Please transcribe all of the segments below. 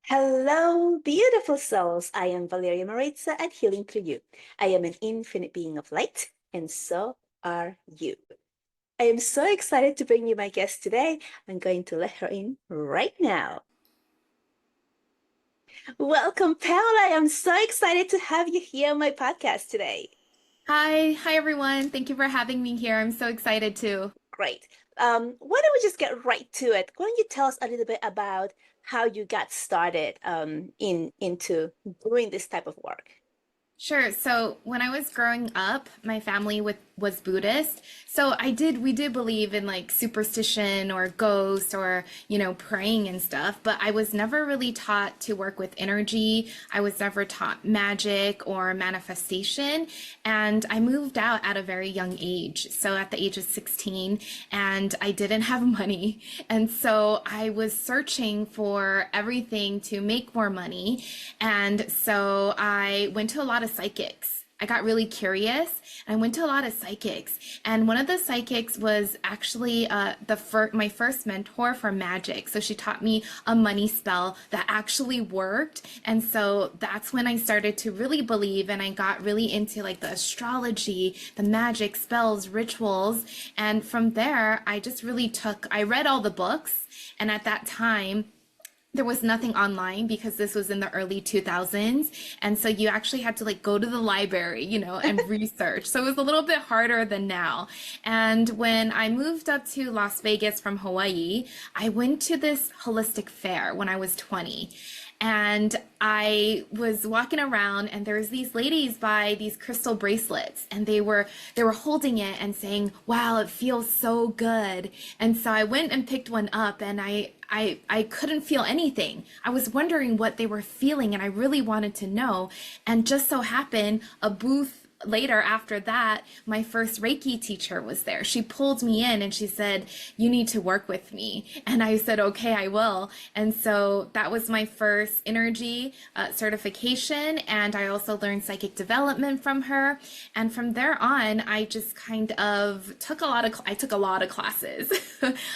Hello, beautiful souls. I am Valeria Maritza at Healing Through You. I am an infinite being of light, and so are you. I am so excited to bring you my guest today. I'm going to let her in right now. Welcome, Pamela. I am so excited to have you here on my podcast today. Hi everyone. Thank you for having me here. I'm so excited too. Great. Why don't we just get right to it? Why don't you tell us a little bit about how you got started into doing this type of work? Sure. So when I was growing up, my family was Buddhist. So we did believe in like superstition or ghosts or, praying and stuff, but I was never really taught to work with energy. I was never taught magic or manifestation. And I moved out at a very young age. So at the age of 16, and I didn't have money. And so I was searching for everything to make more money. And so I went to a lot of psychics. I got really curious. I went to a lot of psychics, and one of the psychics was actually my first mentor for magic. So she taught me a money spell that actually worked, and so that's when I started to really believe, and I got really into like the astrology, the magic spells, rituals, and from there I read all the books, and at that time there was nothing online because this was in the early 2000s, and so you actually had to like go to the library, and research. So it was a little bit harder than now. And when I moved up to Las Vegas from Hawaii, I went to this holistic fair when I was 20, and I was walking around, and there was these ladies by these crystal bracelets, and they were holding it and saying, "Wow, it feels so good." And so I went and picked one up, and I couldn't feel anything. I was wondering what they were feeling, and I really wanted to know. And just so happened, a booth later after that, my first Reiki teacher was there. She pulled me in and she said, "You need to work with me." And I said, "Okay, I will." And so that was my first energy certification. And I also learned psychic development from her. And from there on, I just kind of I took a lot of classes,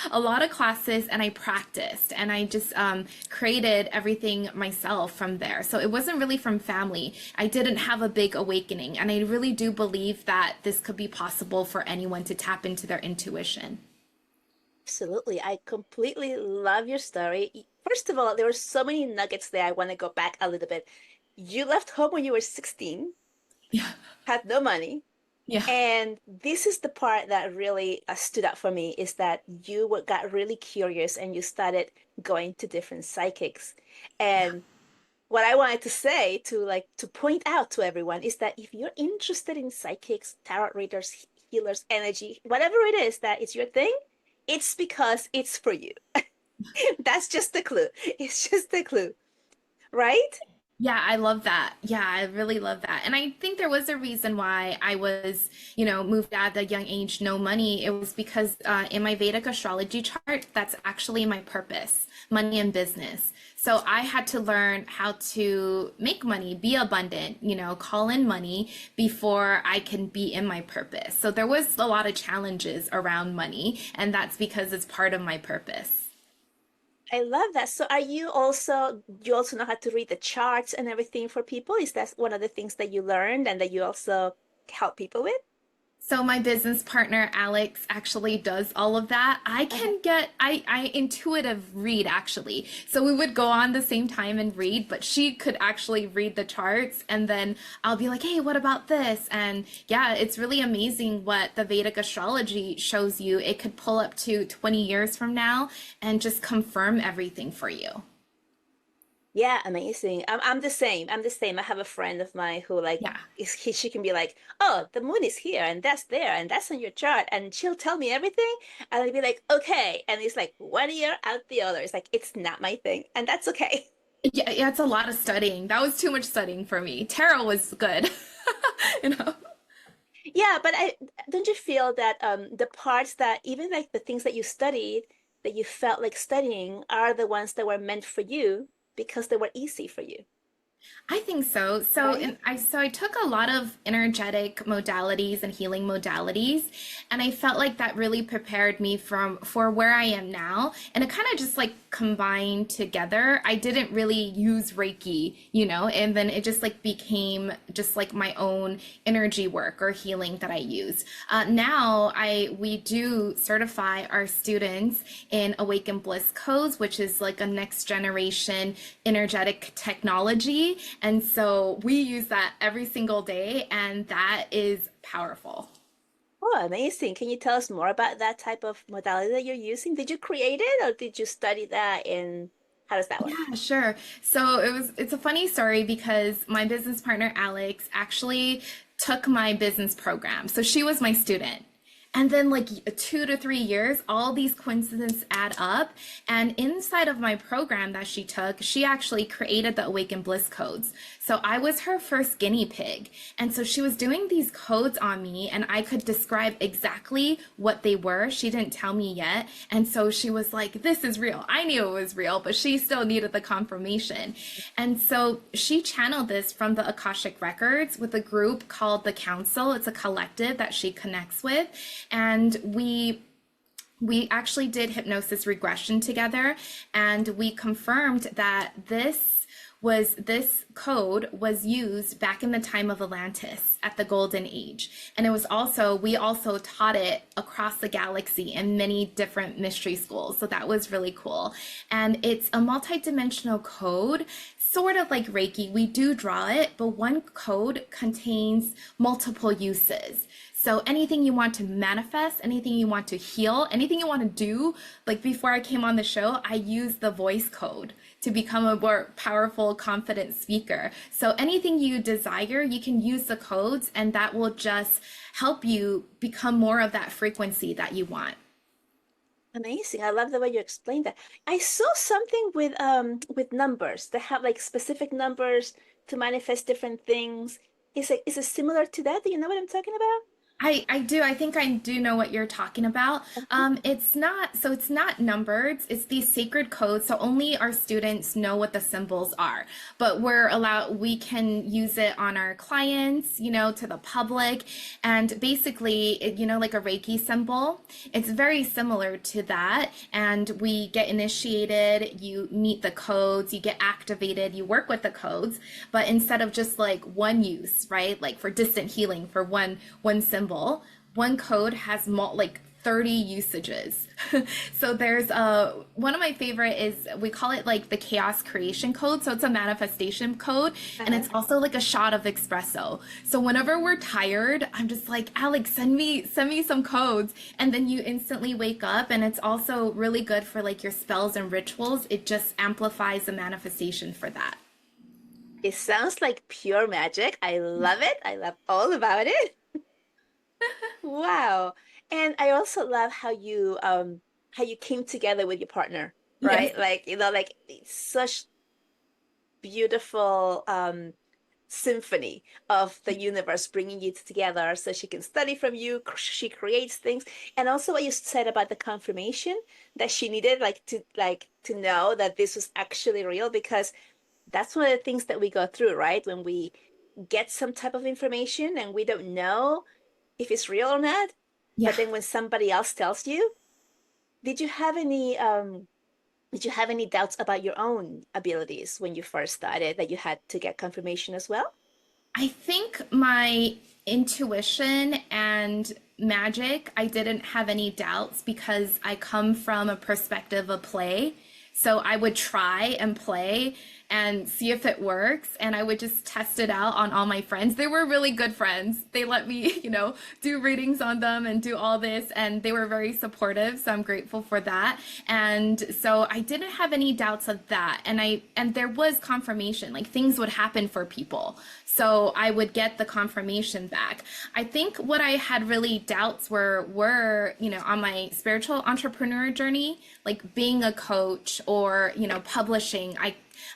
a lot of classes, and I practiced, and I just created everything myself from there. So it wasn't really from family. I didn't have a big awakening, and I really do believe that this could be possible for anyone to tap into their intuition. Absolutely. I completely love your story. First of all, there were so many nuggets there. I want to go back a little bit. You left home when you were 16, Yeah. had no money. Yeah. And this is the part that really stood out for me is that got really curious and you started going to different psychics. Yeah. And what I wanted to say to point out to everyone is that if you're interested in psychics, tarot readers, healers, energy, whatever it is that is your thing, it's because it's for you. That's just the clue. It's just the clue, right? Yeah, I love that. Yeah, I really love that. And I think there was a reason why I was, moved out at a young age, no money. It was because in my Vedic astrology chart, that's actually my purpose, money and business. So I had to learn how to make money, be abundant, call in money before I can be in my purpose. So there was a lot of challenges around money, and that's because it's part of my purpose. I love that. So you also know how to read the charts and everything for people? Is that one of the things that you learned and that you also help people with? So my business partner Alex actually does all of that. Uh-huh. I intuitive read actually. So we would go on the same time and read, but she could actually read the charts, and then I'll be like, "Hey, what about this?" And yeah, it's really amazing what the Vedic astrology shows you. It could pull up to 20 years from now and just confirm everything for you. Yeah, amazing. I'm the same. I'm the same. I have a friend of mine who Yeah. she can be like, "Oh, the moon is here and that's there and that's on your chart," and she'll tell me everything, and I'll be like, "Okay," and it's like 1 year out the other. It's like it's not my thing, and that's okay. Yeah, yeah, it's a lot of studying. That was too much studying for me. Tarot was good. You know? Yeah, but I don't you feel that the parts that even like the things that you studied that you felt like studying are the ones that were meant for you because they were easy for you. I think so. right? So I took a lot of energetic modalities and healing modalities, and I felt like that really prepared me for where I am now. And it kind of just like combined together. I didn't really use Reiki, and then it just like became just like my own energy work or healing that I use. Now I we do certify our students in Awaken Bliss codes, which is like a next generation energetic technology. And so we use that every single day, and that is powerful. Oh, amazing. Can you tell us more about that type of modality that you're using? Did you create it or did you study that and how does that work? Yeah, sure. So it's a funny story because my business partner Alex actually took my business program. So she was my student. And then like 2 to 3 years, all these coincidences add up. And inside of my program that she took, she actually created the Awaken Bliss codes. So I was her first guinea pig. And so she was doing these codes on me and I could describe exactly what they were. She didn't tell me yet. And so she was like, this is real. I knew it was real, but she still needed the confirmation. And so she channeled this from the Akashic Records with a group called the Council. It's a collective that she connects with. And we actually did hypnosis regression together, and we confirmed that this code was used back in the time of Atlantis at the Golden Age. And it was also, we also taught it across the galaxy in many different mystery schools. So that was really cool. And it's a multi-dimensional code, sort of like Reiki. We do draw it, but one code contains multiple uses. So anything you want to manifest, anything you want to heal, anything you want to do, like before I came on the show, I used the voice code to become a more powerful, confident speaker. So anything you desire, you can use the codes and that will just help you become more of that frequency that you want. Amazing. I love the way you explained that. I saw something with numbers that have like specific numbers to manifest different things. Is it similar to that? Do you know what I'm talking about? I do. I think I do know what you're talking about. It's not numbered. It's these sacred codes. So only our students know what the symbols are. But we can use it on our clients, to the public. And basically, like a Reiki symbol, it's very similar to that. And we get initiated, you meet the codes, you get activated, you work with the codes. But instead of just like one use, right? Like for distant healing for one symbol, one code has like 30 usages. So there's one of my favorite is, we call it like the chaos creation code. So it's a manifestation code, and Uh-huh. it's also like a shot of espresso. So whenever we're tired, I'm just like, Alex, send me some codes, and then you instantly wake up. And it's also really good for like your spells and rituals. It just amplifies the manifestation for that. It sounds like pure magic. I love it. I love all about it. Wow. And I also love how you came together with your partner, Yes. right? Like, like it's such beautiful symphony of the universe bringing you together so she can study from you. She creates things. And also what you said about the confirmation that she needed like to know that this was actually real, because that's one of the things that we go through, right? When we get some type of information and we don't know if it's real or not. Yeah. But then when somebody else tells you, did you have any did you have any doubts about your own abilities when you first started that you had to get confirmation as well? I think my intuition and magic, I didn't have any doubts because I come from a perspective of play. So I would try and play and see if it works. And I would just test it out on all my friends. They were really good friends. They let me, do readings on them and do all this. And they were very supportive. So I'm grateful for that. And so I didn't have any doubts of that. And there was confirmation, like things would happen for people. So I would get the confirmation back. I think what I had really doubts were, on my spiritual entrepreneur journey, like being a coach or, publishing.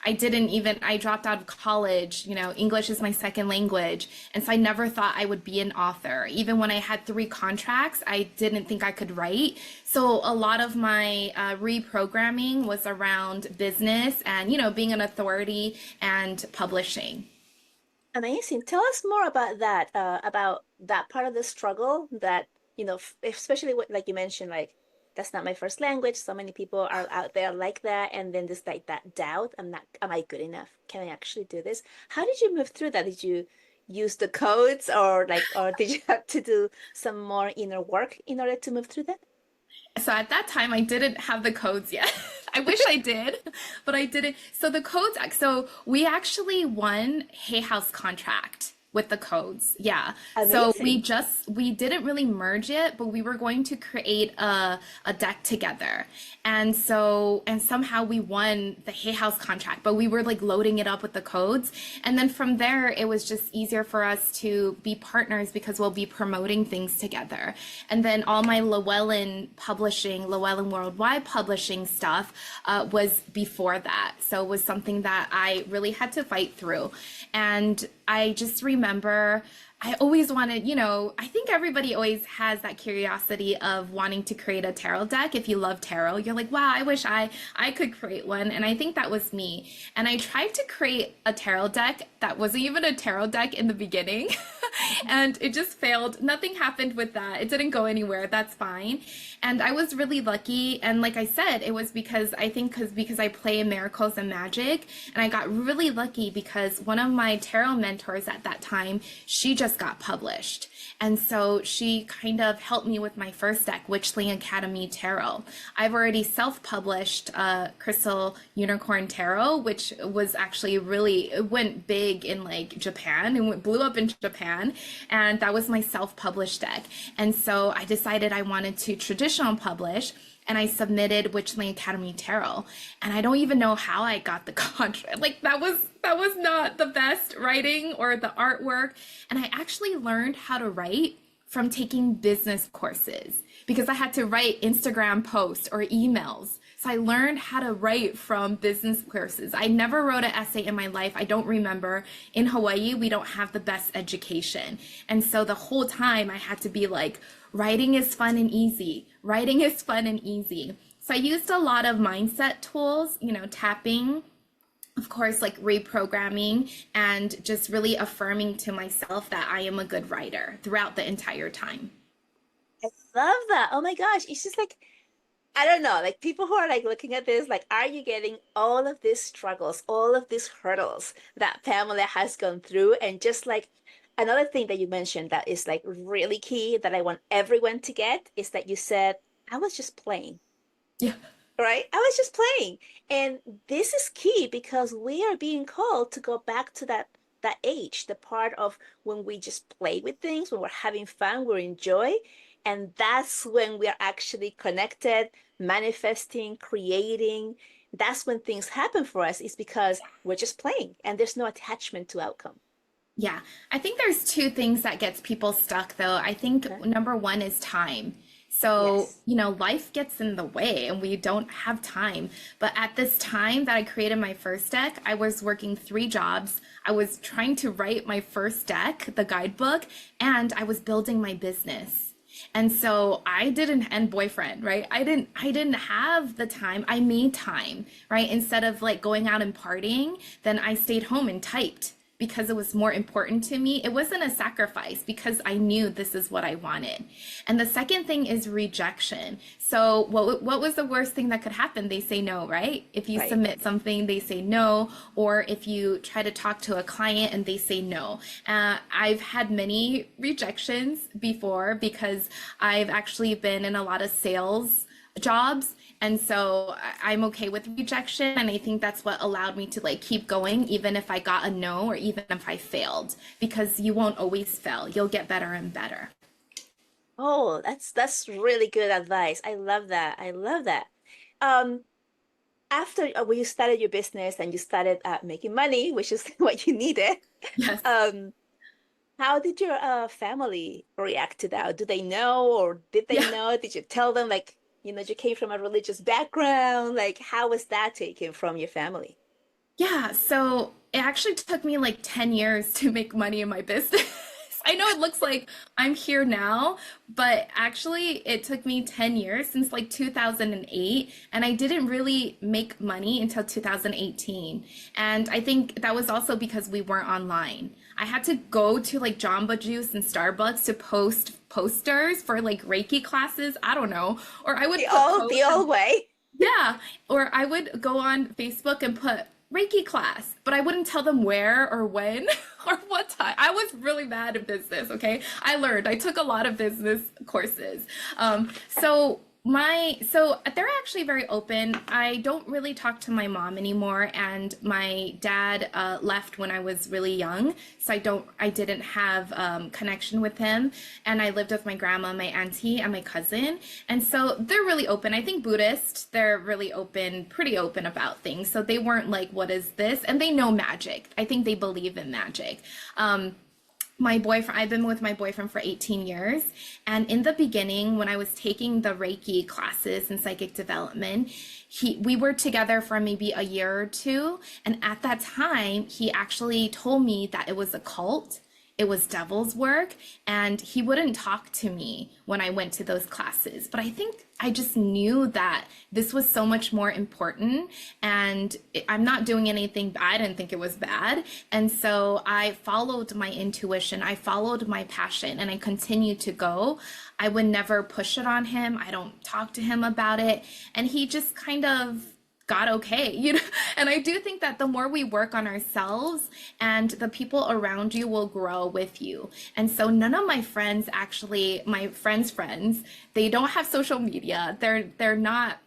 I didn't even, I dropped out of college. You know, English is my second language. And so I never thought I would be an author. Even when I had 3 contracts, I didn't think I could write. So a lot of my reprogramming was around business and, you know, being an authority and publishing. Amazing. Tell us more about that part of the struggle that, especially what, like you mentioned, like that's not my first language. So many people are out there like that. And then there's like that doubt. Am I good enough? Can I actually do this? How did you move through that? Did you use the codes or did you have to do some more inner work in order to move through that? So at that time, I didn't have the codes yet. I wish I did, but I didn't. So the codes, so we actually won Hay House contract with the codes. Yeah. So Amazing. we didn't really merge it, but we were going to create a deck together. And somehow we won the Hay House contract, but we were like loading it up with the codes. And then from there, it was just easier for us to be partners because we'll be promoting things together. And then all my Llewellyn Worldwide publishing stuff was before that. So it was something that I really had to fight through. And I just remember I always wanted, you know, I think everybody always has that curiosity of wanting to create a tarot deck. If you love tarot, you're like, wow, I wish I could create one. And I think that was me. And I tried to create a tarot deck that wasn't even a tarot deck in the beginning. And it just failed. Nothing happened with that. It didn't go anywhere. That's fine. And I was really lucky. And like I said, it was because I think because I play in miracles and magic. And I got really lucky because one of my tarot mentors at that time, she just got published. And so she kind of helped me with my first deck, Witchling Academy Tarot. I've already self-published Crystal Unicorn Tarot, which was actually really, it went big in like Japan and blew up in Japan. And that was my self-published deck. And so I decided I wanted to traditional publish and I submitted Witchling Academy Tarot. And I don't even know how I got the contract. Like that was not the best writing or the artwork. And I actually learned how to write from taking business courses because I had to write Instagram posts or emails. So I learned how to write from business courses. I never wrote an essay in my life. I don't remember. In Hawaii, we don't have the best education. And so the whole time I had to be like, writing is fun and easy. Writing is fun and easy. So I used a lot of mindset tools, you know, tapping, of course, like reprogramming and just really affirming to myself that I am a good writer throughout the entire time. I love that. Oh my gosh. It's just like, I don't know, like people who are like looking at this, like, are you getting all of these struggles, all of these hurdles that Pamela has gone through? And just like another thing that you mentioned that is like really key that I want everyone to get is that you said, I was just playing, Yeah. right? I was just playing. And this is key because we are being called to go back to that age, the part of when we just play with things, when we're having fun, we're enjoy. And that's when we are actually connected, manifesting, creating. That's when things happen for us, is because we're just playing and there's no attachment to outcome. Yeah, I think there's two things that gets people stuck though. I think Okay. number one is time. So, Yes. you know, life gets in the way and we don't have time. But at this time that I created my first deck, I was working 3 jobs. I was trying to write my first deck, the guidebook, and I was building my business. And so I didn't, and boyfriend, right? I didn't have the time. I made time, right? Instead of like going out and partying, then I stayed home and typed because it was more important to me. It wasn't a sacrifice because I knew this is what I wanted. And the second thing is rejection. So what was the worst thing that could happen? They say no, right? If you Right. submit something, they say no, or if you try to talk to a client and they say no. I've had many rejections before because I've actually been in a lot of sales jobs, and so I'm okay with rejection, and I think that's what allowed me to like keep going even if I got a no or even if I failed, because you won't always fail, you'll get better and better. Oh, that's really good advice. I love that. I love that. Um, After when you started your business and you started making money, which is what you needed, Yes. um, how did your family react to that? Do they know, or did they Yeah. know? Did you tell them, like, you came from a religious background? Like, how was that taken from your family? Yeah, so it actually took me like 10 years to make money in my business. I know it looks like I'm here now, but actually it took me 10 years since like 2008, and I didn't really make money until 2018. And I think that was also because we weren't online. I had to go to like Jamba Juice and Starbucks to post posters for like Reiki classes. I don't know. Or I would put The posts. old way. Yeah, or I would go on Facebook and put Reiki class, but I wouldn't tell them where or when or what time. I was really bad at business, okay? I learned. I took a lot of business courses. So they're actually very open. I don't really talk to my mom anymore, and my dad left when I was really young, so I didn't have connection with him, and I lived with my grandma, my auntie, and my cousin, and so they're really open. I think Buddhist, they're really open, pretty open about things, so they weren't like, what is this? And they know magic. I think they believe in magic. My boyfriend, I've been with my boyfriend for 18 years. And in the beginning, when I was taking the Reiki classes and psychic development, we were together for maybe a year or two. And at that time, he actually told me that it was a cult. It was devil's work, and he wouldn't talk to me when I went to those classes. But I think I just knew that this was so much more important, and I'm not doing anything. I didn't think it was bad. And so I followed my intuition, I followed my passion, and I continued to go. I would never push it on him. I don't talk to him about it. And he just kind of got okay, you know. And I do think that the more we work on ourselves, and the people around you will grow with you. And so none of my friends, actually my friends, they don't have social media. They're not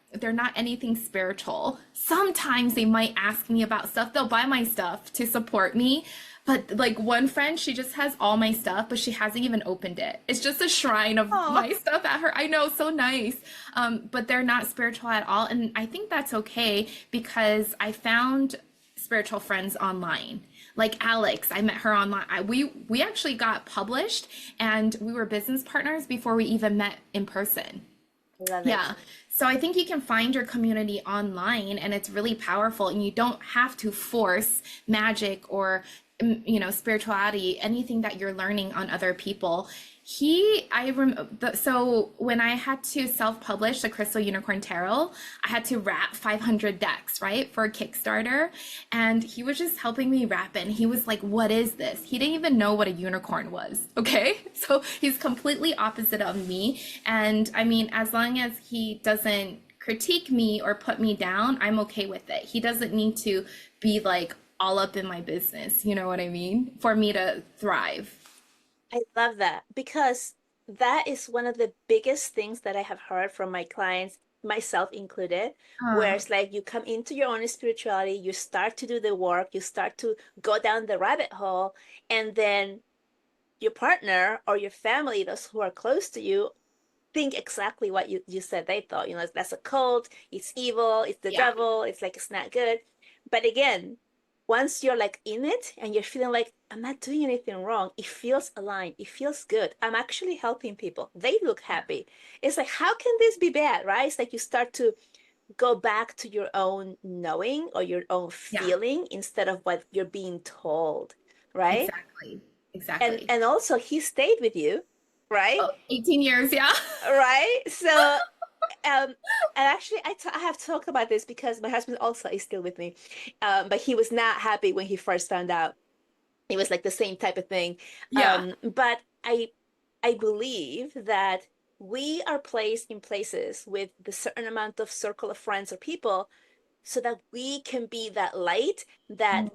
anything spiritual. Sometimes they might ask me about stuff. They'll buy my stuff to support me. But like one friend, she just has all my stuff, but she hasn't even opened it. It's just a shrine of Oh, my stuff at her. I know, so nice. But they're not spiritual at all. And I think that's okay, because I found spiritual friends online. Like Alex, I met her online. We actually got published, and we were business partners before we even met in person. love it. Yeah. So I think you can find your community online, and it's really powerful, and you don't have to force magic or spirituality, anything that you're learning on other people. So when I had to self-publish the Crystal Unicorn Tarot, I had to wrap 500 decks, right, for a Kickstarter. And he was just helping me wrap it. And he was like, what is this? He didn't even know what a unicorn was. Okay. So he's completely opposite of me. And I mean, as long as he doesn't critique me or put me down, I'm okay with it. He doesn't need to be like all up in my business. You know what I mean? For me to thrive. I love that because that is one of the biggest things that I have heard from my clients, myself included, where Oh, it's like you come into your own spirituality, you start to do the work, you start to go down the rabbit hole, and then your partner or your family, those who are close to you, think exactly what you said they thought. That's a cult, it's evil, it's the yeah. devil, it's like it's not good. But again, once you're like in it and you're feeling like I'm not doing anything wrong, it feels aligned, it feels good. I'm actually helping people. They look happy. It's like, how can this be bad, right? It's like you start to go back to your own knowing or your own Yeah, feeling instead of what you're being told, right? exactly. And Exactly. and also he stayed with you, right? Oh, 18 years, yeah. Right? So and actually, I have talked about this because my husband also is still with me, but he was not happy when he first found out. It was like the same type of thing. Yeah. But I believe that we are placed in places with the certain amount of circle of friends or people so that we can be that light that Mm.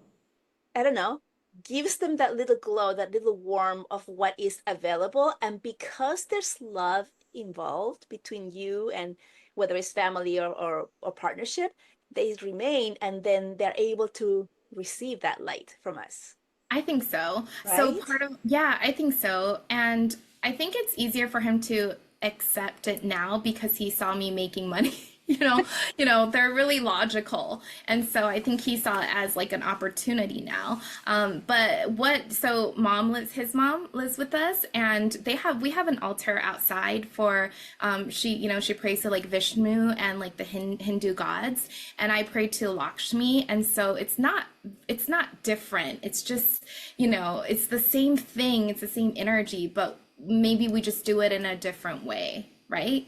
I don't know, gives them that little glow, that little warmth of what is available. And because there's love involved between you and whether it's family or partnership, they remain and then they're able to receive that light from us, I think so. So right? part of, yeah, I think so. And I think it's easier for him to accept it now because he saw me making money. They're really logical. And so I think he saw it as like an opportunity now. His mom lives with us, and we have an altar outside for, she prays to like Vishnu and like the Hindu gods, and I pray to Lakshmi. And so it's not different. It's just, it's the same thing. It's the same energy, but maybe we just do it in a different way, right?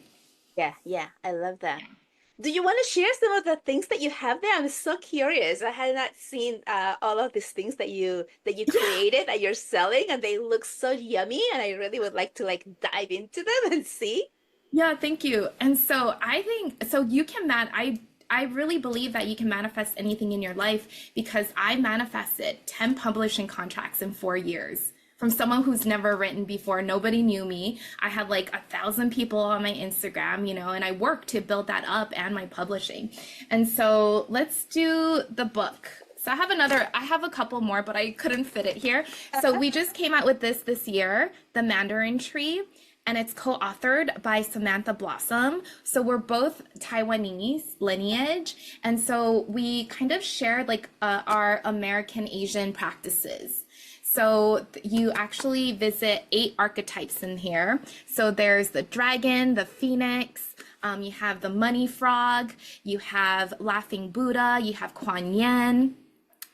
Yeah, yeah, I love that. Do you want to share some of the things that you have there? I'm so curious. I had not seen all of these things that you Yeah. created that you're selling, and they look so yummy, and I really would like to like dive into them and see. Yeah, thank you. And so I think so you can I really believe that you can manifest anything in your life because I manifested 10 publishing contracts in 4 years from someone who's never written before. Nobody knew me. I had like 1,000 people on my Instagram, and I worked to build that up and my publishing. And so let's do the book. So I have a couple more, but I couldn't fit it here. So we just came out with this year, the Mandarin tree, and it's co-authored by Samantha Blossom. So we're both Taiwanese lineage, and so we kind of share like our American Asian practices. So you actually visit 8 archetypes in here. So there's the dragon, the phoenix, you have the money frog, you have laughing Buddha, you have Kuan Yin,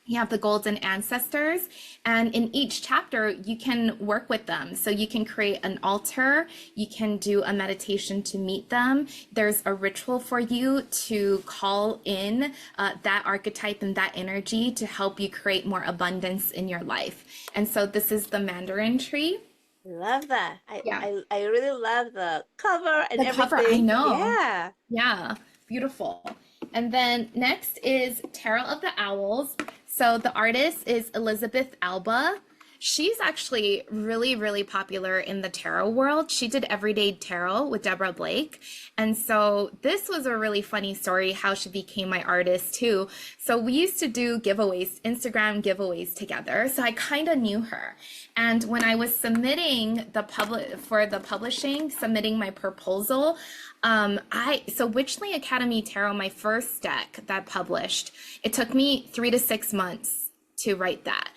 you have the golden ancestors, and in each chapter you can work with them. So you can create an altar, you can do a meditation to meet them. There's a ritual for you to call in that archetype and that energy to help you create more abundance in your life. And so this is the Mandarin tree. Love that. Yeah. I really love the cover and The cover, I everything. know. Yeah. Yeah, beautiful. And then next is Tarot of the Owls. So the artist is Elizabeth Alba. She's actually really, really popular in the tarot world. She did Everyday Tarot with Deborah Blake. And so this was a really funny story how she became my artist too. So we used to do giveaways, Instagram giveaways together. So I kind of knew her. And when I was submitting the publishing, submitting my proposal, Witchling Academy Tarot, my first deck that published, it took me 3 to 6 months to write that.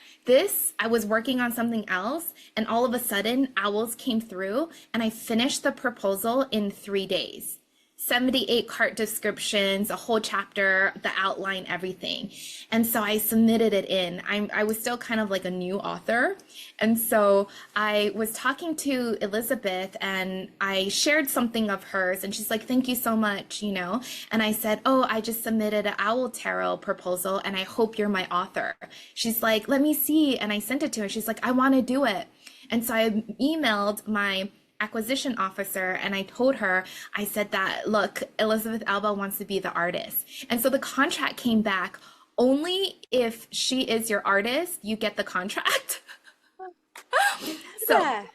I was working on something else, and all of a sudden, owls came through, and I finished the proposal in 3 days. 78 card descriptions, a whole chapter, the outline, everything. And so I submitted it in. I was still kind of like a new author. And so I was talking to Elizabeth and I shared something of hers and she's like, thank you so much, And I said, oh, I just submitted an owl tarot proposal and I hope you're my author. She's like, let me see. And I sent it to her. She's like, I want to do it. And so I emailed my acquisition officer and I told her, I said that, look, Elizabeth Alba wants to be the artist. And so the contract came back, only if she is your artist, you get the contract. So Yeah.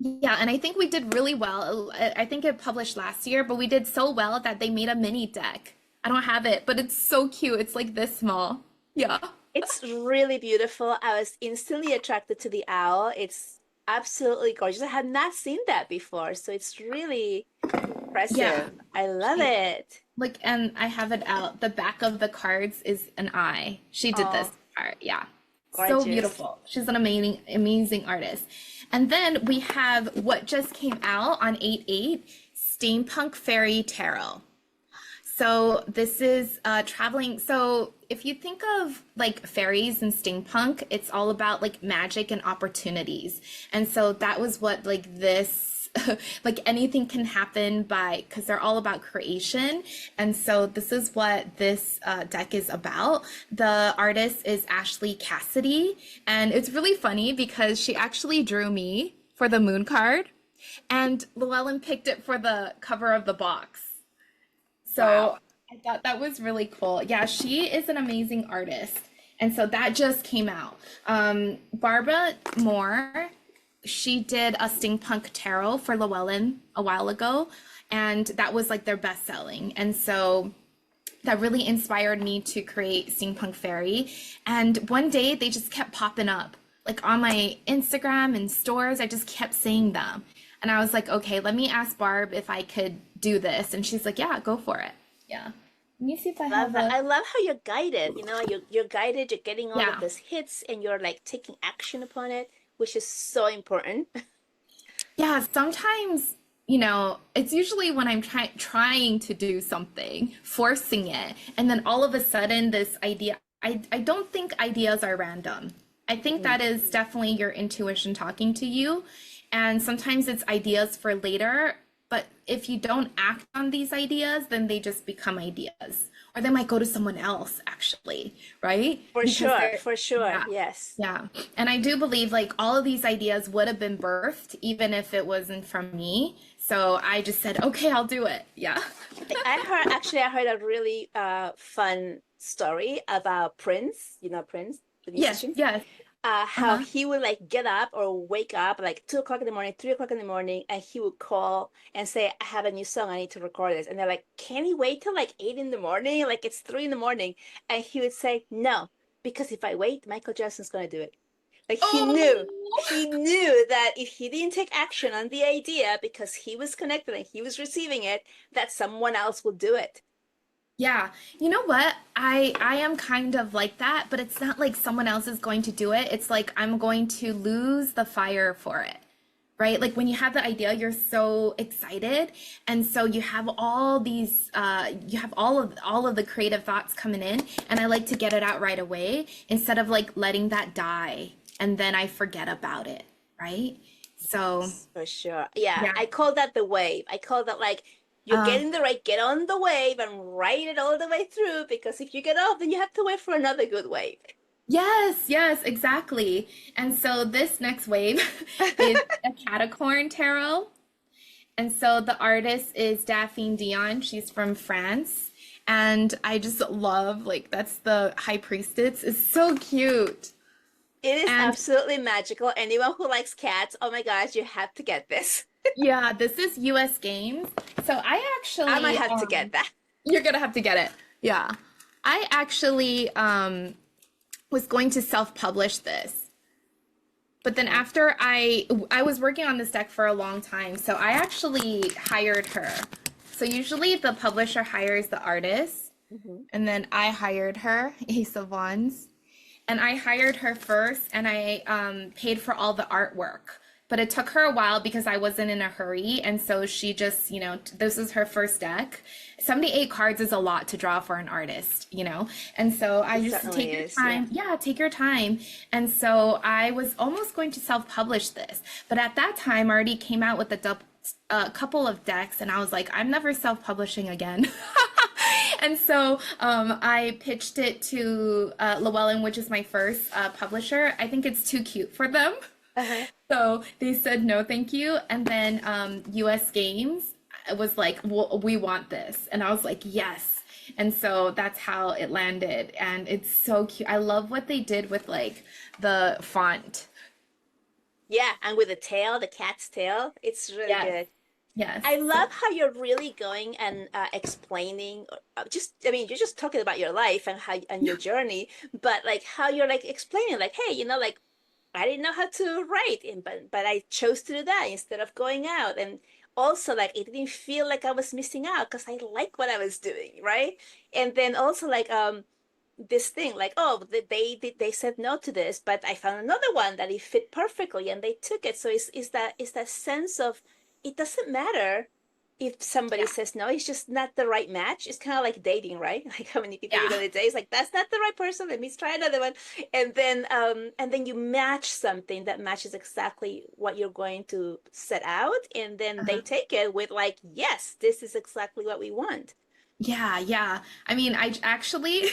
yeah, and I think we did really well. I think it published last year, but we did so well that they made a mini deck. I don't have it, but it's so cute. It's like this small. Yeah. It's really beautiful. I was instantly attracted to the owl. It's absolutely gorgeous. I had not seen that before, so it's really Yeah. impressive. I love it. Like, and I have it out. The back of the cards is an eye. She did this Oh, part. Yeah. So gorgeous. beautiful. She's an amazing artist. And then we have what just came out on 8/8, Steampunk Fairy Tarot. So this is traveling. So if you think of like fairies and steampunk, it's all about like magic and opportunities. And so that was what like this like anything can happen because they're all about creation. And so this is what this deck is about. The artist is Ashley Cassidy. And it's really funny because she actually drew me for the moon card and Llewellyn picked it for the cover of the box. So Wow. I thought that was really cool. Yeah, she is an amazing artist. And so that just came out. Barbara Moore, she did a steampunk tarot for Llewellyn a while ago, and that was like their best selling. And so that really inspired me to create Steampunk Fairy. And one day they just kept popping up, like on my Instagram and stores. I just kept seeing them. And I was like, okay, let me ask Barb if I could do this. And she's like, yeah, go for it. Yeah. Let me see if I Love have that. a, I love how you're guided. You know, you're guided, you're getting all of yeah. these hits and you're like taking action upon it, which is so important. Yeah, sometimes, it's usually when I'm trying to do something, forcing it, and then all of a sudden this idea, I don't think ideas are random. I think Mhm. that is definitely your intuition talking to you. And sometimes it's ideas for later, but if you don't act on these ideas, then they just become ideas. Or they might go to someone else, actually, right? Because they're, For sure. yeah. Yes. Yeah. And I do believe like all of these ideas would have been birthed even if it wasn't from me. So I just said, okay, I'll do it. Yeah. I heard a really fun story about Prince, you know Prince, the Yes, musician. yes. How Uh-huh. he would like get up or wake up like 2 o'clock in the morning, 3 o'clock in the morning, and he would call and say, I have a new song, I need to record this. And they're like, can you wait till like 8 in the morning? Like it's 3 in the morning. And he would say, no, because if I wait, Michael Jackson's gonna do it. Like Oh, he knew that if he didn't take action on the idea because he was connected and he was receiving it, that someone else would do it. yeah. You know what? I am kind of like that, but it's not like someone else is going to do it. It's like I'm going to lose the fire for it. Right? Like when you have the idea, you're so excited, and so you have all these you have all of the creative thoughts coming in, and I like to get it out right away instead of like letting that die and then I forget about it, right? So, Yes, for sure. Yeah, yeah. I call that the wave. I call that like you're Uh, getting the right, get on the wave and ride it all the way through because if you get off, then you have to wait for another good wave. yes, yes, exactly. And so this next wave is a Caticorn Tarot. And so the artist is Daphne Dion. She's from France. And I just love, like, that's the high priestess. It's so cute. It is And absolutely magical. Anyone who likes cats, oh my gosh, you have to get this. yeah, this is US Games. So I I might actually, have to get that. you're gonna have to get it. Yeah. I actually was going to self-publish this. But then Okay. after I was working on this deck for a long time, so I actually hired her. So usually the publisher hires the artist, Mhm. and then I hired her, Ace of Wands. And I hired her first, and I paid for all the artwork. But it took her a while because I wasn't in a hurry, and so she just, this is her first deck. 78 cards is a lot to draw for an artist, And so I It just certainly take your is, yeah. time. Yeah, take your time. And so I was almost going to self-publish this, but at that time I already came out with a couple of decks, and I was like, I'm never self-publishing again. And so I pitched it to Llewellyn, which is my first publisher. I think it's too cute for them. Uh-huh. So they said no, thank you. And then US Games was like, well, we want this. And I was like, yes. And so that's how it landed. And it's so cute. I love what they did with like the font. Yeah, and with the tail, the cat's tail, it's really Yes. good. Yes. I So love how you're really going and explaining I mean, you're just talking about your life and how and your journey, but like how you're like explaining like, hey, like I didn't know how to write and but I chose to do that instead of going out and also like it didn't feel like I was missing out because I like what I was doing, right? And then also like this thing like oh they said no to this but I found another one that it fit perfectly and they took it so it's that sense of it doesn't matter if somebody yeah. says no it's just not the right match. It's kind of like dating, right? Like how many people you're Yeah. gonna date, it's like that's not the right person, let me try another one. And then you match something that matches exactly what you're going to set out and then they Uh-huh. take it with like yes this is exactly what we want. Yeah, yeah. I mean, I actually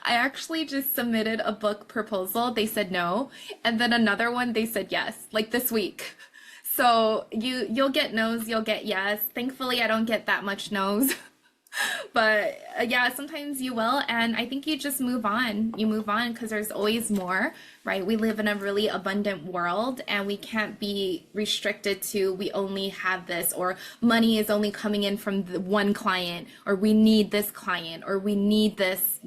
I actually just submitted a book proposal. They said no, and then another one they said yes, like this week. So you'll get no's, you'll get yes. Thankfully, I don't get that much no's. But yeah, sometimes you will, and I think you just move on. You move on because there's always more, right? We live in a really abundant world, and we can't be restricted to we only have this, or money is only coming in from the one client, or we need this client, or we need this.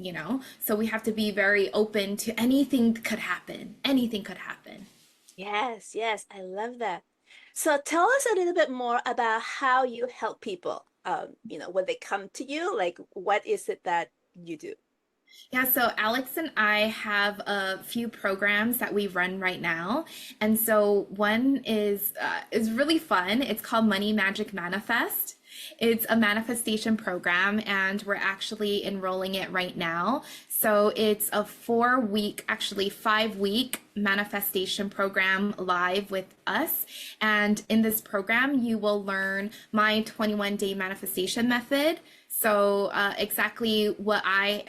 So we have to be very open to anything could happen. Anything could happen. Yes, yes, I love that. So tell us a little bit more about how you help people. when they come to you? Like, what is it that you do? Yeah, so Alex and I have a few programs that we run right now. And so one is really fun. It's called Money Magic Manifest. It's a manifestation program and we're actually enrolling it right now. So it's a 4 week, actually 5 week manifestation program live with us. And in this program, you will learn my 21-day manifestation method. So exactly what I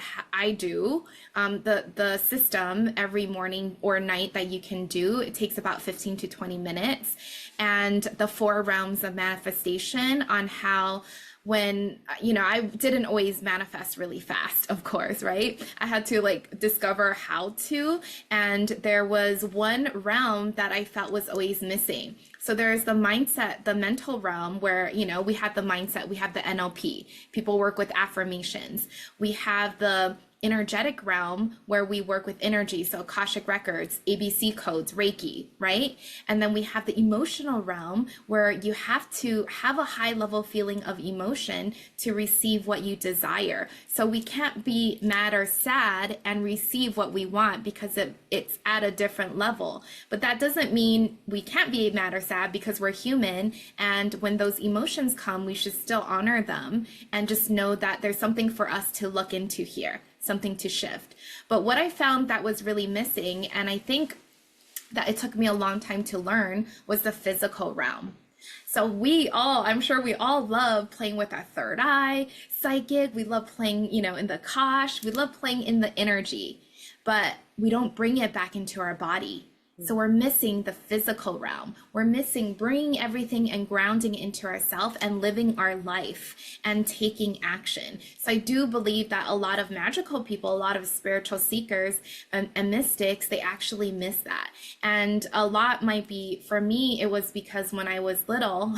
do, the system every morning or night that you can do, it takes about 15 to 20 minutes. And the 4 realms of manifestation on how when, I didn't always manifest really fast, of course, right? I had to like discover how to, and there was one realm that I felt was always missing. So there's the mindset, the mental realm where, we have the mindset, we have the NLP, people work with affirmations. We have the energetic realm where we work with energy, so Akashic Records, ABC codes, Reiki, right? And then we have the emotional realm where you have to have a high level feeling of emotion to receive what you desire. So we can't be mad or sad and receive what we want because it's at a different level. But that doesn't mean we can't be mad or sad because we're human. And when those emotions come, we should still honor them and just know that there's something for us to look into here, something to shift. But what I found that was really missing, and I think that it took me a long time to learn, was the physical realm. So I'm sure we all love playing with our third eye, psychic. We love playing, in the Kosh. We love playing in the energy, but we don't bring it back into our body. So we're missing the physical realm. We're missing bringing everything and grounding into ourselves and living our life and taking action. So I do believe that a lot of magical people, a lot of spiritual seekers and mystics, they actually miss that. And a lot might be, for me, it was because when I was little,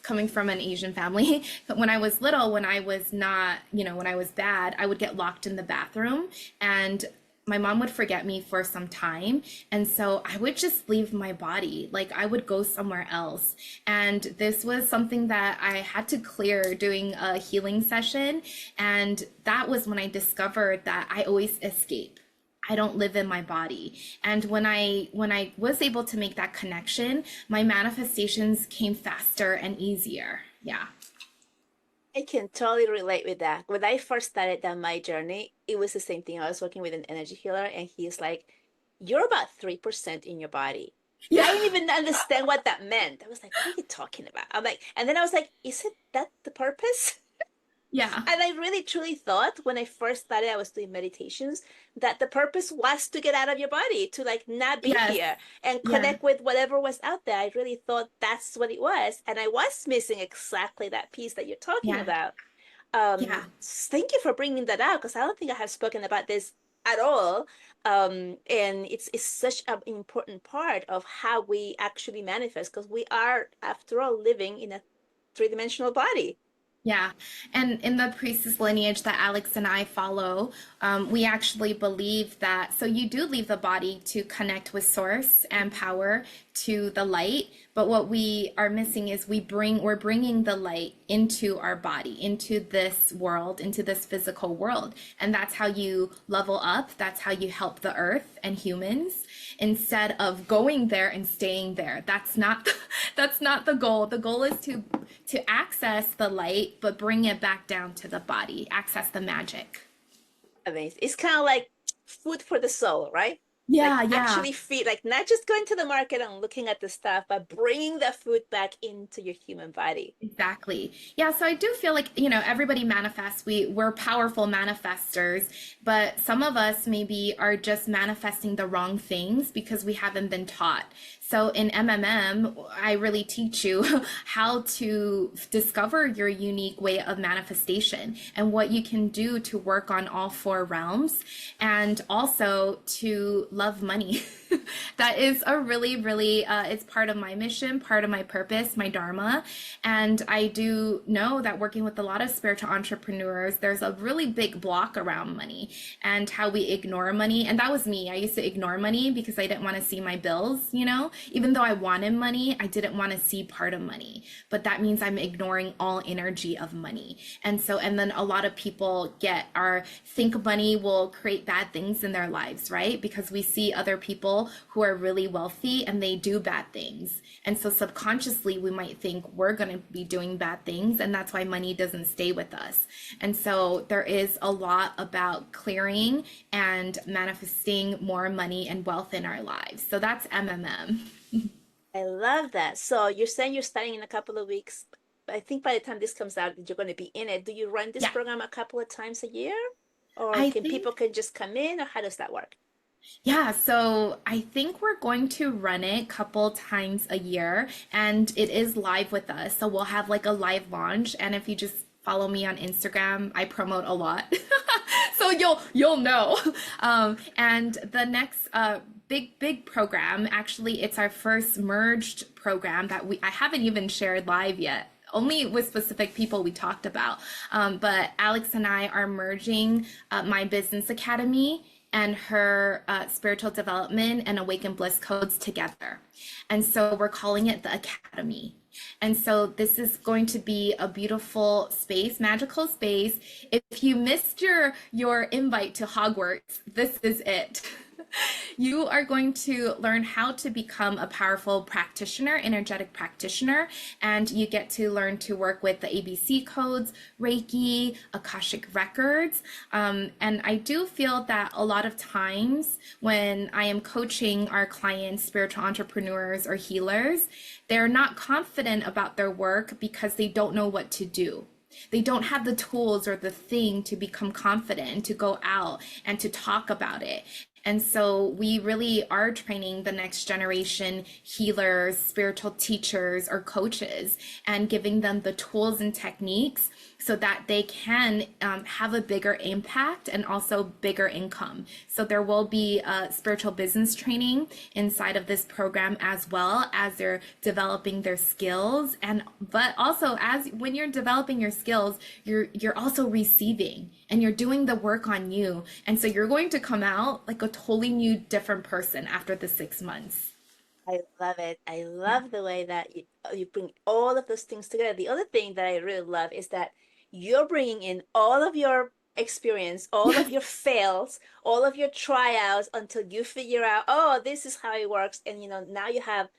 coming from an Asian family, when I was little, when I was not, when I was bad, I would get locked in the bathroom and my mom would forget me for some time. And so I would just leave my body, like I would go somewhere else. And this was something that I had to clear doing a healing session. And that was when I discovered that I always escape. I don't live in my body. And when I was able to make that connection, my manifestations came faster and easier. Yeah. I can totally relate with that. When I first started down my journey, it was the same thing. I was working with an energy healer, and he's like, "You're about 3% in your body." Yeah. I didn't even understand what that meant. I was like, "What are you talking about?" I'm like, and then I was like, "Is it that the purpose?" Yeah. And I really truly thought when I first started, I was doing meditations, that the purpose was to get out of your body, to like not be Yes. here and Yeah. connect with whatever was out there. I really thought that's what it was. And I was missing exactly that piece that you're talking Yeah. about. Yeah. Thank you for bringing that out because I don't think I have spoken about this at all. And it's such an important part of how we actually manifest because we are, after all, living in a three-dimensional body. Yeah. And in the priestess lineage that Alex and I follow, we actually believe that, so you do leave the body to connect with source and power to the light. But what we are missing is we're bringing the light into our body, into this world, into this physical world. And that's how you level up. That's how you help the earth and humans instead of going there and staying there. That's not the goal. The goal is to access the light, but bring it back down to the body, access the magic. Amazing. It's kind of like food for the soul, right? Like Yeah, yeah. actually feed, like not just going to the market and looking at the stuff, but bringing the food back into your human body. Exactly. Yeah, so I do feel like, everybody manifests. We're powerful manifestors, but some of us maybe are just manifesting the wrong things because we haven't been taught. So in MMM, I really teach you how to discover your unique way of manifestation and what you can do to work on all 4 realms and also to love money. That is a really, really, it's part of my mission, part of my purpose, my dharma. And I do know that working with a lot of spiritual entrepreneurs, there's a really big block around money and how we ignore money. And that was me. I used to ignore money because I didn't want to see my bills, you know, even though I wanted money, I didn't want to see part of money. But that means I'm ignoring all energy of money. And then a lot of people think money will create bad things in their lives, right? Because we see other people who are really wealthy and they do bad things. And so subconsciously, we might think we're going to be doing bad things. And that's why money doesn't stay with us. And so there is a lot about clearing and manifesting more money and wealth in our lives. So that's MMM. I love that. So you're saying you're starting in a couple of weeks. I think by the time this comes out, you're going to be in it. Do you run this Yeah, program a couple of times a year? Or I can people think can just come in, or how does that work? Yeah, so I think we're going to run it a couple times a year and it is live with us. So we'll have like a live launch, and if you just follow me on Instagram, I promote a lot. So you'll know. And the next big program, actually it's our first merged program that I haven't even shared live yet. Only with specific people we talked about. But Alex and I are merging my business academy and her spiritual development and awaken bliss codes together. And so we're calling it the Academy. And so this is going to be a beautiful space, magical space. If you missed your invite to Hogwarts, this is it. You are going to learn how to become a powerful practitioner, energetic practitioner, and you get to learn to work with the ABC codes, Reiki, Akashic Records. And I do feel that a lot of times when I am coaching our clients, spiritual entrepreneurs or healers, they're not confident about their work because they don't know what to do. They don't have the tools or the thing to become confident, to go out and to talk about it. And so we really are training the next generation healers, spiritual teachers, or coaches, and giving them the tools and techniques so that they can have a bigger impact and also bigger income. So there will be spiritual business training inside of this program as well as they're developing their skills. But also as when you're developing your skills, you're also receiving and you're doing the work on you. And so you're going to come out like a totally new, different person after the 6 months. I love it. I Yeah. love the way that you bring all of those things together. The other thing that I really love is that you're bringing in all of your experience, all of Yes. your fails, all of your tryouts until you figure out, oh, this is how it works. And now you have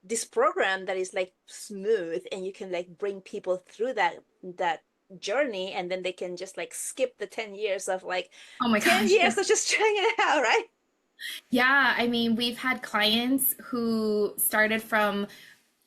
this program that is like smooth, and you can like bring people through that journey, and then they can just like skip the 10 years of like Oh my 10 gosh. years of just trying it out, right? Yeah, I mean, we've had clients who started from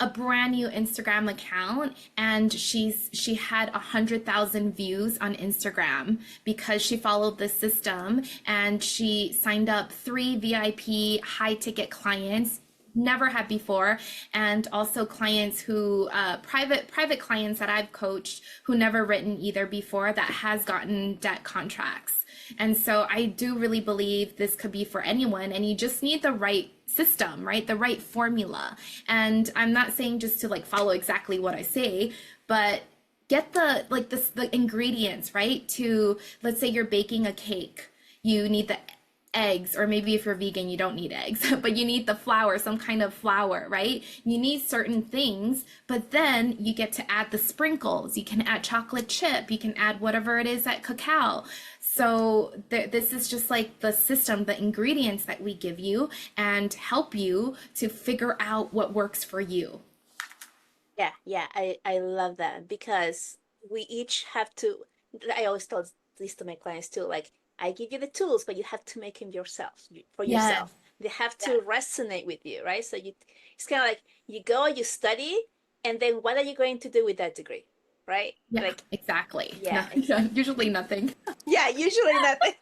a brand new Instagram account and she had 100,000 views on Instagram because she followed the system and she signed up 3 VIP high ticket clients never had before, and also clients who private clients that I've coached who never written either before that has gotten debt contracts. And so I do really believe this could be for anyone, and you just need the right system, right? The right formula. And I'm not saying just to like follow exactly what I say, but get the ingredients, right? To, let's say you're baking a cake. You need the eggs, or maybe if you're vegan, you don't need eggs, but you need the flour, some kind of flour, right? You need certain things, but then you get to add the sprinkles. You can add chocolate chip, you can add whatever it is at cacao. So this is just like the system, the ingredients that we give you and help you to figure out what works for you. Yeah, I love that because we each have to. I always tell this to my clients too. Like, I give you the tools, but you have to make them yourself for Yeah. yourself. They have Yeah. to resonate with you, right? So it's kind of like you go, you study, and then what are you going to do with that degree, right? Yeah, Like, exactly. yeah, No, yeah, usually nothing. yeah. Usually nothing.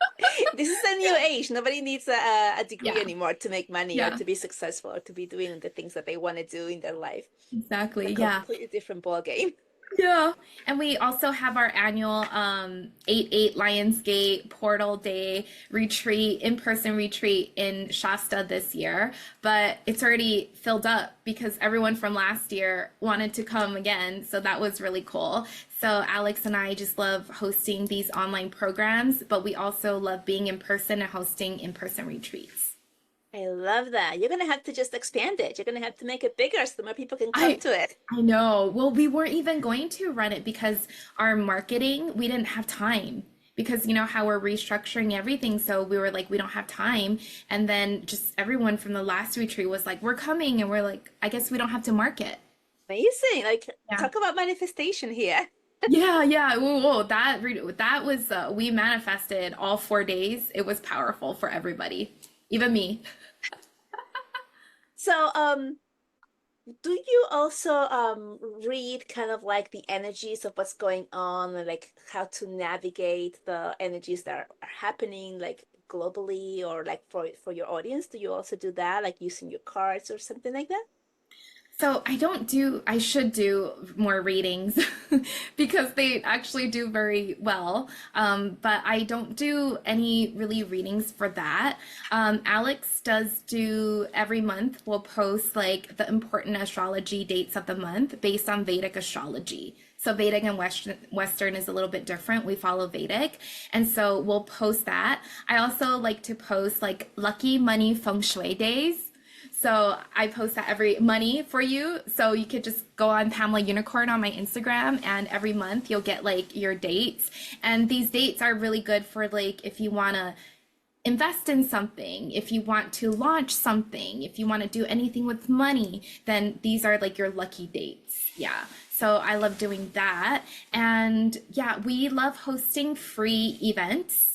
This is a new age. Nobody needs a degree Yeah. anymore to make money or Yeah, to be successful or to be doing the things that they want to do in their life. A exactly. Yeah. completely different ball game. Yeah. And we also have our annual 8/8 Lionsgate Portal Day retreat, in-person retreat in Shasta this year, but it's already filled up because everyone from last year wanted to come again, so that was really cool. So Alex and I just love hosting these online programs, but we also love being in person and hosting in-person retreats. I love that. You're gonna have to just expand it. You're gonna have to make it bigger so more people can come I to it. I know. Well, we weren't even going to run it because our marketing, we didn't have time. Because you know how we're restructuring everything, so we were like, we don't have time. And then just everyone from the last retreat was like, we're coming, and we're like, I guess we don't have to market. Amazing. Like, Yeah. talk about manifestation here. Yeah, yeah. Whoa, whoa. That was we manifested all 4 days. It was powerful for everybody, even me. So, do you also read kind of like the energies of what's going on and like how to navigate the energies that are happening like globally or like for your audience? Do you also do that, like using your cards or something like that? So I should do more readings because they actually do very well. But I don't do any really readings for that. Alex does do every month, we'll post like the important astrology dates of the month based on Vedic astrology. So Vedic and Western is a little bit different. We follow Vedic. And so we'll post that. I also like to post like lucky money feng shui days. So I post that every money for you. So you could just go on Pamela Unicorn on my Instagram, and every month you'll get like your dates. And these dates are really good for like if you want to invest in something, if you want to launch something, if you want to do anything with money, then these are like your lucky dates. Yeah. So I love doing that. And yeah, we love hosting free events.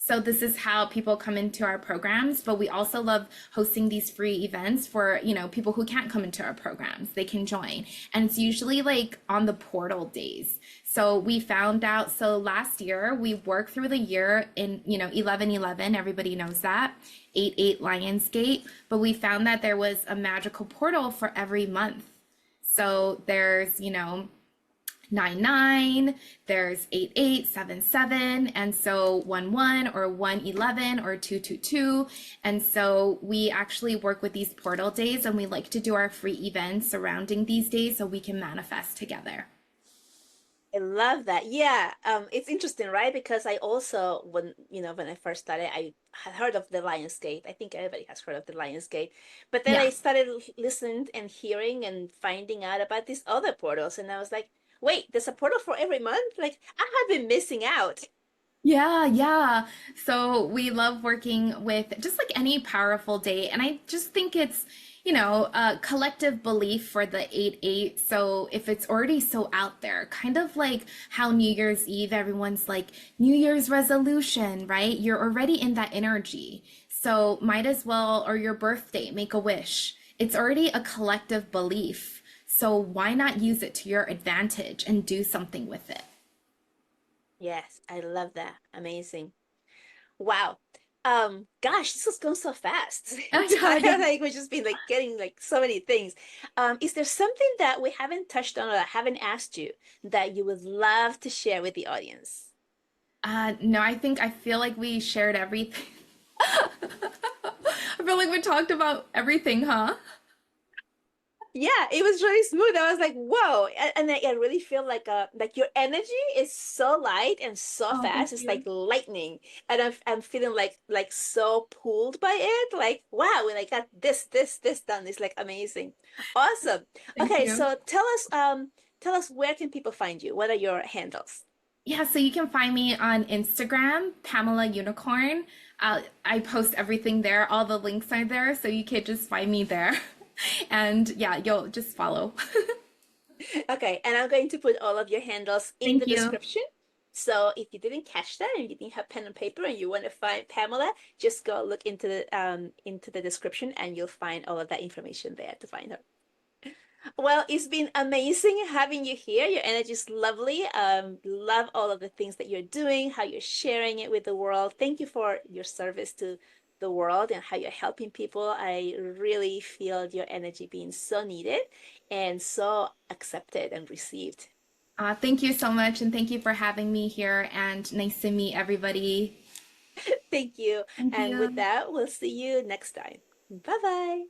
So this is how people come into our programs, but we also love hosting these free events for, people who can't come into our programs. They can join. And it's usually like on the portal days. So we found out, so last year we worked through the year in, 11/11, everybody knows that, 8/8 Lionsgate, but we found that there was a magical portal for every month. So there's, 9/9, there's 8/8, 7/7, and so 1/1 or 1/11 or 2/2/2. And so we actually work with these portal days, and we like to do our free events surrounding these days so we can manifest together. I love that. Yeah, it's interesting, right? Because I also, when I first started, I had heard of the Lionsgate. I think everybody has heard of the Lionsgate. But then Yeah. I started listening and hearing and finding out about these other portals, and I was like, wait, there's a portal for every month? Like, I have been missing out. Yeah, yeah. So we love working with just like any powerful date. And I just think it's, a collective belief for the 8/8. So if it's already so out there, kind of like how New Year's Eve, everyone's like New Year's resolution, right? You're already in that energy. So might as well, or your birthday, make a wish. It's already a collective belief. So why not use it to your advantage and do something with it? Yes, I love that. Amazing. Wow. Gosh, this was going so fast. Yeah, I yeah. like we've just been like getting like so many things. Is there something that we haven't touched on or I haven't asked you that you would love to share with the audience? No, I feel like we shared everything. I feel like we talked about everything, huh? Yeah, it was really smooth. I was like, whoa. And I really feel like your energy is so light and so Oh, thank fast. It's like you. lightning. And I'm feeling like so pulled by it. Like, wow, when I got this done, it's like amazing. Awesome. Thank Okay, you. so tell us where can people find you? What are your handles? Yeah, so you can find me on Instagram, Pamela Unicorn. I post everything there. All the links are there, so you can just find me there. And yeah, you'll just follow. Okay, and I'm going to put all of your handles in the Thank you. description. So if you didn't catch that and you didn't have pen and paper and you want to find Pamela, just go look into the description and you'll find all of that information there to find her. Well, it's been amazing having you here. Your energy is lovely. Love all of the things that you're doing, how you're sharing it with the world. Thank you for your service to the world and how you're helping people. I really feel your energy being so needed and so accepted and received. Thank you so much, and thank you for having me here, and nice to meet everybody. Thank you. Thank And with you. that, we'll see you next time. Bye bye.